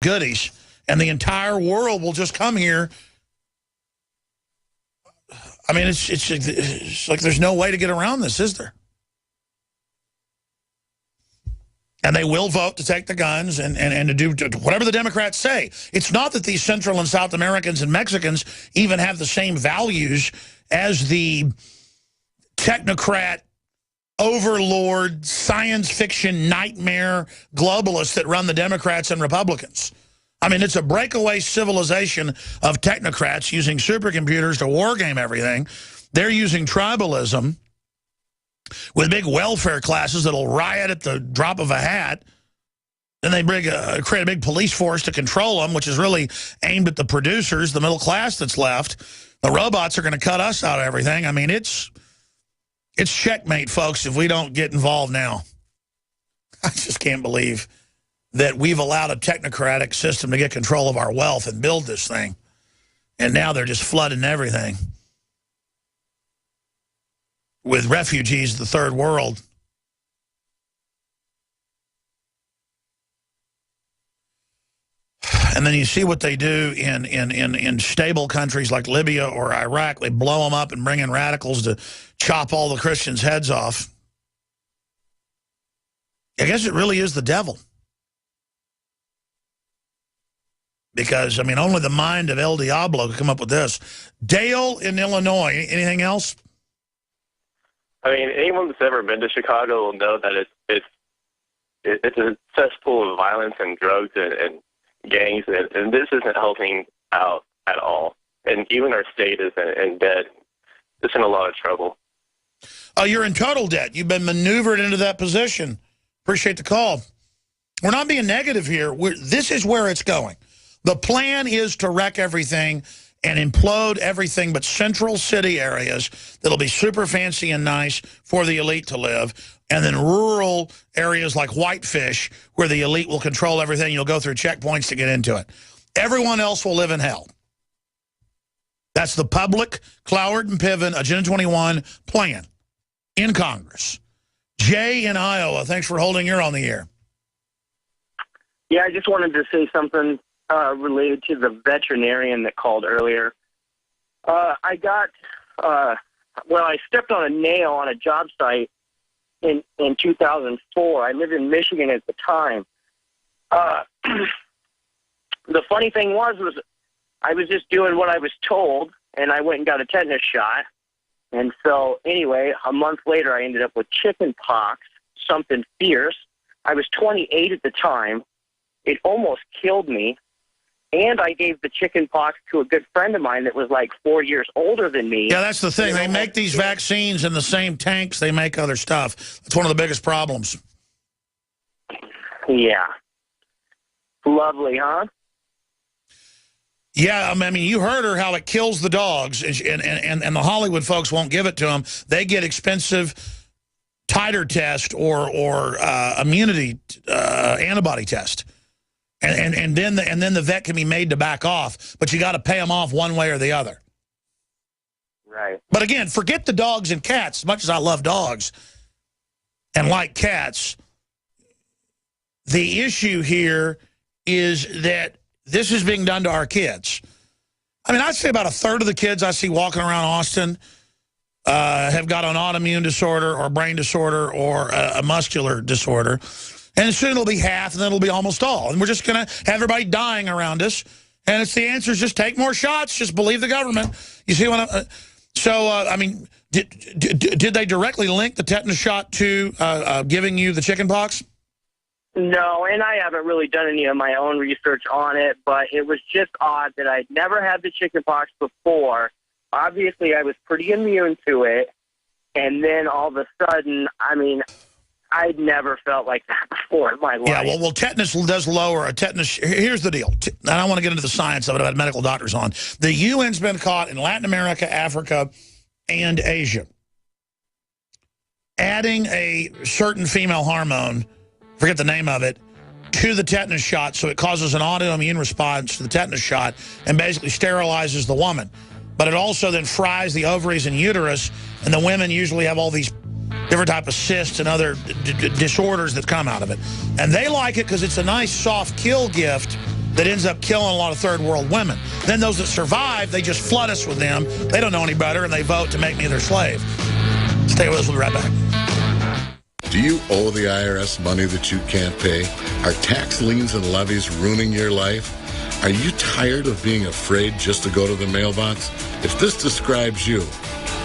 goodies, and the entire world will just come here. I mean, it's like there's no way to get around this, is there? And they will vote to take the guns and to do whatever the Democrats say. It's not that these Central and South Americans and Mexicans even have the same values as the technocrat, overlord, science fiction nightmare globalists that run the Democrats and Republicans. I mean, it's a breakaway civilization of technocrats using supercomputers to wargame everything. They're using tribalism with big welfare classes that'll riot at the drop of a hat. Then they create a big police force to control them, which is really aimed at the producers, the middle class that's left. The robots are going to cut us out of everything. I mean, it's checkmate, folks, if we don't get involved now. I just can't believe that we've allowed a technocratic system to get control of our wealth and build this thing. And now they're just flooding everything with refugees of the third world. And then you see what they do in stable countries like Libya or Iraq. They blow them up and bring in radicals to chop all the Christians' heads off. I guess it really is the devil. Because, I mean, only the mind of El Diablo could come up with this. Dale in Illinois, anything else? I mean, anyone that's ever been to Chicago will know that it's a cesspool of violence and drugs and gangs, and this isn't helping out at all. And even our state is in debt. It's in a lot of trouble. Oh, you're in total debt. You've been maneuvered into that position. Appreciate the call. We're not being negative here. This is where it's going. The plan is to wreck everything and implode everything but central city areas that'll be super fancy and nice for the elite to live, and then rural areas like Whitefish where the elite will control everything. You'll go through checkpoints to get into it. Everyone else will live in hell. That's the public, Cloward and Piven, Agenda 21 plan in Congress. Jay in Iowa, thanks for holding. You're on the air. Yeah, I just wanted to say something related to the veterinarian that called earlier. I stepped on a nail on a job site in 2004. I lived in Michigan at the time. The funny thing was I was just doing what I was told, and I went and got a tetanus shot. And so, anyway, a month later, I ended up with chicken pox, something fierce. I was 28 at the time. It almost killed me. And I gave the chicken pox to a good friend of mine that was like 4 years older than me. Yeah, that's the thing. They make these vaccines in the same tanks they make other stuff. That's one of the biggest problems. Yeah. Lovely, huh? Yeah, I mean, you heard her how it kills the dogs, and the Hollywood folks won't give it to them. They get expensive titer test or immunity antibody test. And then the vet can be made to back off, but you got to pay them off one way or the other. Right. But again, forget the dogs and cats. As much as I love dogs and like cats, the issue here is that this is being done to our kids. I mean, I'd say about a third of the kids I see walking around Austin have got an autoimmune disorder or brain disorder or a muscular disorder. And soon it'll be half, and then it'll be almost all. And we're just going to have everybody dying around us. And the answer is just take more shots. Just believe the government. You see what I'm... I mean, did they directly link the tetanus shot to giving you the chicken pox? No, and I haven't really done any of my own research on it, but it was just odd that I'd never had the chicken pox before. Obviously, I was pretty immune to it. And then all of a sudden, I mean... I'd never felt like that before in my life. Yeah, well, tetanus does lower a tetanus. Here's the deal. I don't want to get into the science of it. I've had medical doctors on. The UN's been caught in Latin America, Africa, and Asia adding a certain female hormone, forget the name of it, to the tetanus shot so it causes an autoimmune response to the tetanus shot and basically sterilizes the woman. But it also then fries the ovaries and uterus, and the women usually have all these different type of cysts and other disorders that come out of it. And they like it because it's a nice soft kill gift that ends up killing a lot of third world women. Then those that survive, they just flood us with them. They don't know any better, and they vote to make me their slave. Stay with us. We'll be right back. Do you owe the IRS money that you can't pay? Are tax liens and levies ruining your life? Are you tired of being afraid just to go to the mailbox? If this describes you,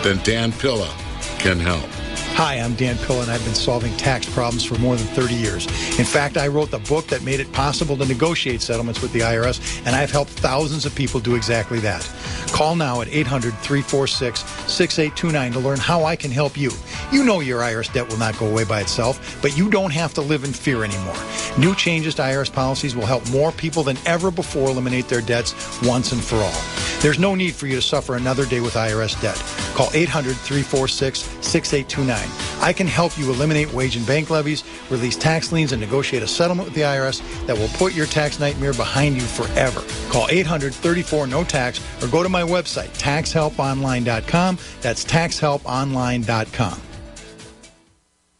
then Dan Pilla can help. Hi, I'm Dan Pilla, and I've been solving tax problems for more than 30 years. In fact, I wrote the book that made it possible to negotiate settlements with the IRS, and I've helped thousands of people do exactly that. Call now at 800-346-6829 to learn how I can help you. You know your IRS debt will not go away by itself, but you don't have to live in fear anymore. New changes to IRS policies will help more people than ever before eliminate their debts once and for all. There's no need for you to suffer another day with IRS debt. Call 800-346-6829. I can help you eliminate wage and bank levies, release tax liens, and negotiate a settlement with the IRS that will put your tax nightmare behind you forever. Call 800-34-NO-TAX or go to my website, taxhelponline.com. That's taxhelponline.com.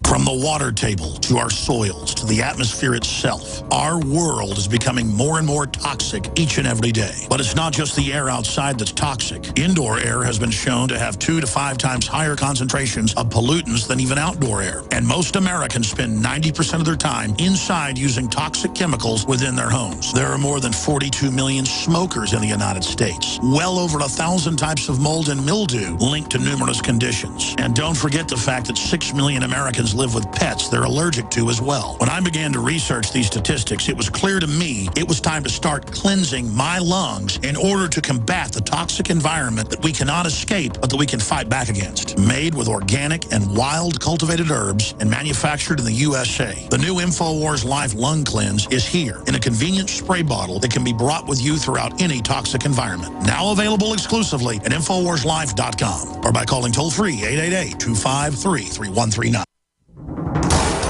From the water table to our soils to the atmosphere itself, our world is becoming more and more toxic each and every day. But it's not just the air outside that's toxic. Indoor air has been shown to have 2 to 5 times higher concentrations of pollutants than even outdoor air. And most Americans spend 90% of their time inside using toxic chemicals within their homes. There are more than 42 million smokers in the United States. Well over 1,000 types of mold and mildew linked to numerous conditions. And don't forget the fact that 6 million Americans live with pets they're allergic to as well. When I began to research these statistics, it was clear to me it was time to start cleansing my lungs in order to combat the toxic environment that we cannot escape, but that we can fight back against. Made with organic and wild cultivated herbs and manufactured in the USA, the new InfoWars Life Lung Cleanse is here in a convenient spray bottle that can be brought with you throughout any toxic environment. Now available exclusively at InfoWarsLife.com or by calling toll-free 888-253-3139.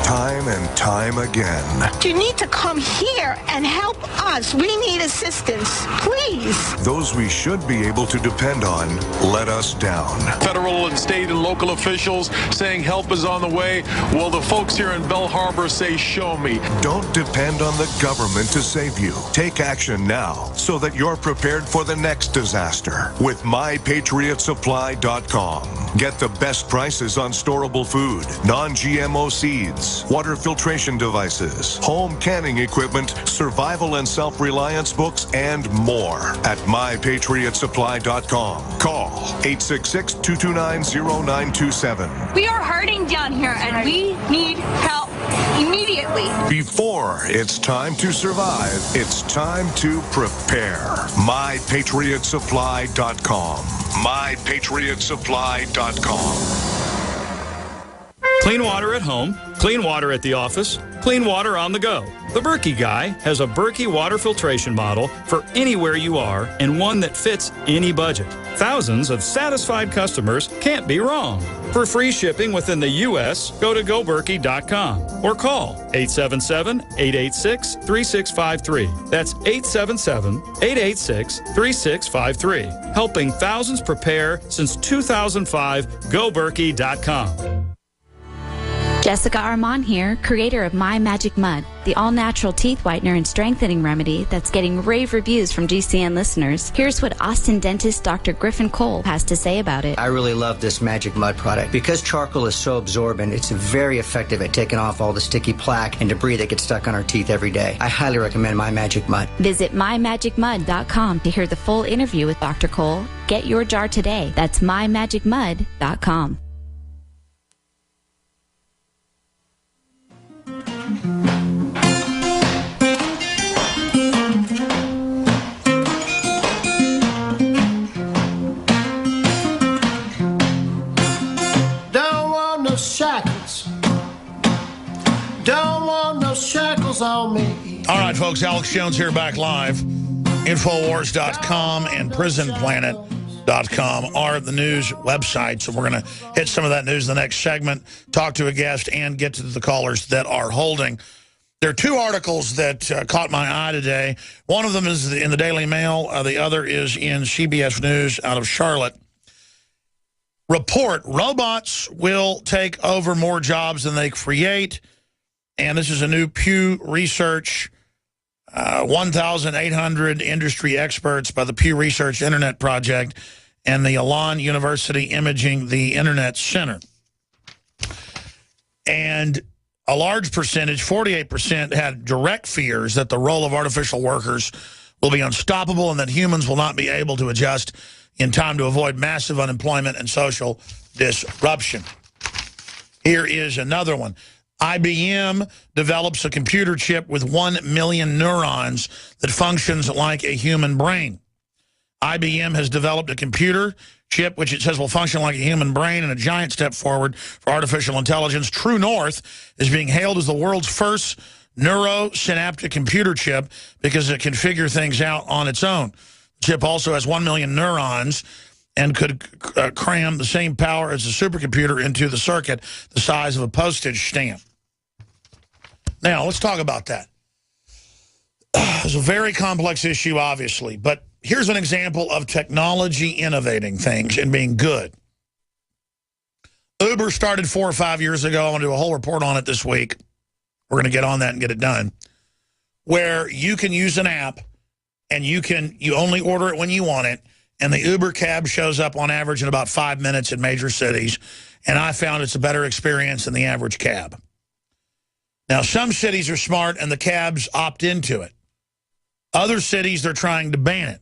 Time and time again. You need to come here and help us. We need assistance, please. Those we should be able to depend on let us down. Federal and state and local officials saying help is on the way. Well, the folks here in Bell Harbor say, show me. Don't depend on the government to save you. Take action now so that you're prepared for the next disaster with MyPatriotSupply.com. Get the best prices on storable food, non-GMO seeds, water filtration devices, home canning equipment, survival and self-reliance books, and more at MyPatriotSupply.com. Call 866-229-0927. We are hurting down here, and we need help immediately. Before it's time to survive, it's time to prepare. MyPatriotSupply.com. MyPatriotSupply.com. Clean water at home, clean water at the office, clean water on the go. The Berkey Guy has a Berkey water filtration model for anywhere you are and one that fits any budget. Thousands of satisfied customers can't be wrong. For free shipping within the U.S., go to goberkey.com or call 877-886-3653. That's 877-886-3653. Helping thousands prepare since 2005, goberkey.com. Jessica Armand here, creator of My Magic Mud, the all-natural teeth whitener and strengthening remedy that's getting rave reviews from GCN listeners. Here's what Austin dentist Dr. Griffin Cole has to say about it. I really love this Magic Mud product. Because charcoal is so absorbent, it's very effective at taking off all the sticky plaque and debris that gets stuck on our teeth every day. I highly recommend My Magic Mud. Visit mymagicmud.com to hear the full interview with Dr. Cole. Get your jar today. That's mymagicmud.com. Shackles. Don't want no shackles on me. All right, folks, Alex Jones here, back live. Infowars.com and PrisonPlanet.com are the news websites. So we're going to hit some of that news in the next segment, talk to a guest, and get to the callers that are holding. There are two articles that caught my eye today. One of them is in the Daily Mail. The other is in CBS News out of Charlotte. Report, robots will take over more jobs than they create. And this is a new Pew Research 1,800 industry experts by the Pew Research Internet Project and the Elon University Imaging the Internet Center. And a large percentage, 48%, had direct fears that the role of artificial workers will be unstoppable and that humans will not be able to adjust in time to avoid massive unemployment and social disruption. Here is another one. IBM develops a computer chip with 1 million neurons that functions like a human brain. IBM has developed a computer chip which it says will function like a human brain, and a giant step forward for artificial intelligence. True North is being hailed as the world's first neurosynaptic computer chip because it can figure things out on its own. The chip also has 1 million neurons and could cram the same power as a supercomputer into the circuit the size of a postage stamp. Now, let's talk about that. It's a very complex issue, obviously, but here's an example of technology innovating things and being good. Uber started 4 or 5 years ago. I want to do a whole report on it this week. We're going to get on that and get it done. Where you can use an app and you only order it when you want it, and the Uber cab shows up on average in about 5 minutes in major cities, and I found it's a better experience than the average cab. Now, some cities are smart and the cabs opt into it. Other cities, they're trying to ban it.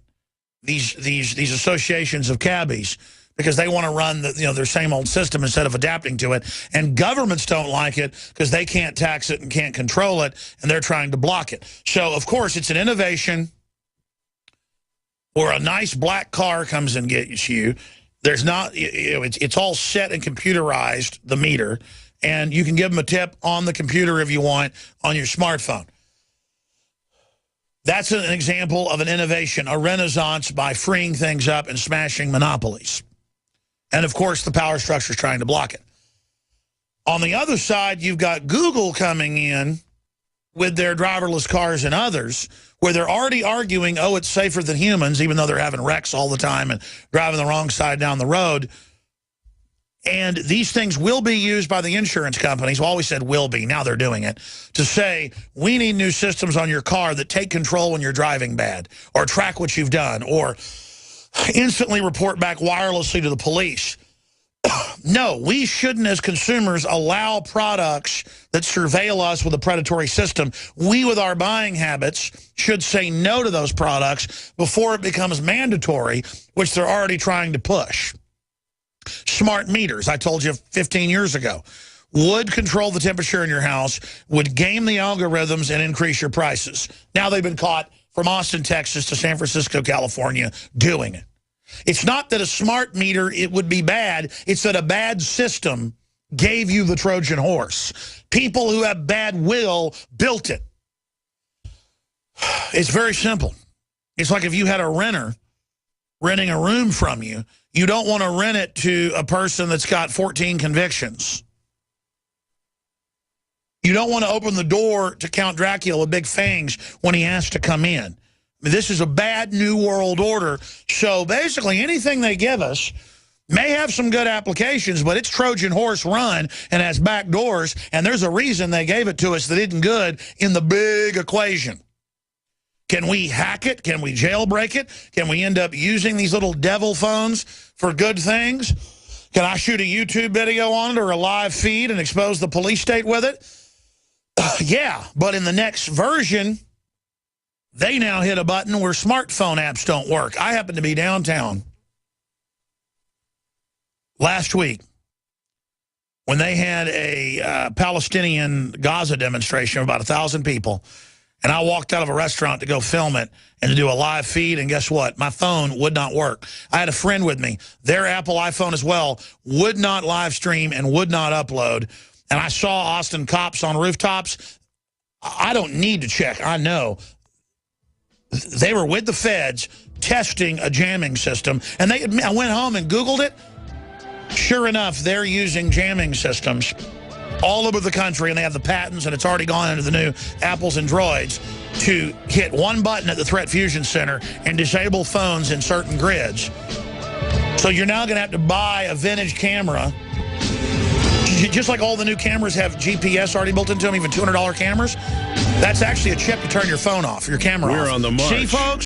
These associations of cabbies, because they want to run their same old system instead of adapting to it. And governments don't like it because they can't tax it and can't control it, and they're trying to block it. So, of course, it's an innovation where a nice black car comes and gets you. There's not, it's all set and computerized, the meter, and you can give them a tip on the computer if you want on your smartphone. That's an example of an innovation, a renaissance by freeing things up and smashing monopolies. And, of course, the power structure is trying to block it. On the other side, you've got Google coming in with their driverless cars and others, where they're already arguing, oh, it's safer than humans, even though they're having wrecks all the time and driving the wrong side down the road. And these things will be used by the insurance companies. Well, always said will be. Now they're doing it. To say, we need new systems on your car that take control when you're driving bad, or track what you've done, or instantly report back wirelessly to the police. No, we shouldn't, as consumers, allow products that surveil us with a predatory system. We, with our buying habits, should say no to those products before it becomes mandatory, which they're already trying to push. Smart meters, I told you 15 years ago, would control the temperature in your house, would game the algorithms and increase your prices. Now they've been caught from Austin, Texas to San Francisco, California, doing it. It's not that a smart meter, it would be bad. It's that a bad system gave you the Trojan horse. People who have bad will built it. It's very simple. It's like if you had a renter renting a room from you, you don't want to rent it to a person that's got 14 convictions. You don't want to open the door to Count Dracula with big fangs when he has to come in. I mean, this is a bad new world order. So basically anything they give us may have some good applications, but it's Trojan horse run and has back doors, and there's a reason they gave it to us that isn't good in the big equation. Can we hack it? Can we jailbreak it? Can we end up using these little devil phones for good things? Can I shoot a YouTube video on it or a live feed and expose the police state with it? Yeah, but in the next version, they now hit a button where smartphone apps don't work. I happened to be downtown last week when they had a Palestinian Gaza demonstration of about 1,000 people. And I walked out of a restaurant to go film it and to do a live feed, and guess what? My phone would not work. I had a friend with me. Their Apple iPhone as well would not live stream and would not upload. And I saw Austin cops on rooftops. I don't need to check. I know. They were with the feds testing a jamming system. And I went home and Googled it. Sure enough, they're using jamming systems all over the country, and they have the patents, and it's already gone into the new Apples and Droids to hit one button at the Threat Fusion Center and disable phones in certain grids. So you're now going to have to buy a vintage camera, just like all the new cameras have GPS already built into them, even $200 cameras. That's actually a chip to turn your phone off, your camera off. We're on the march. See, folks?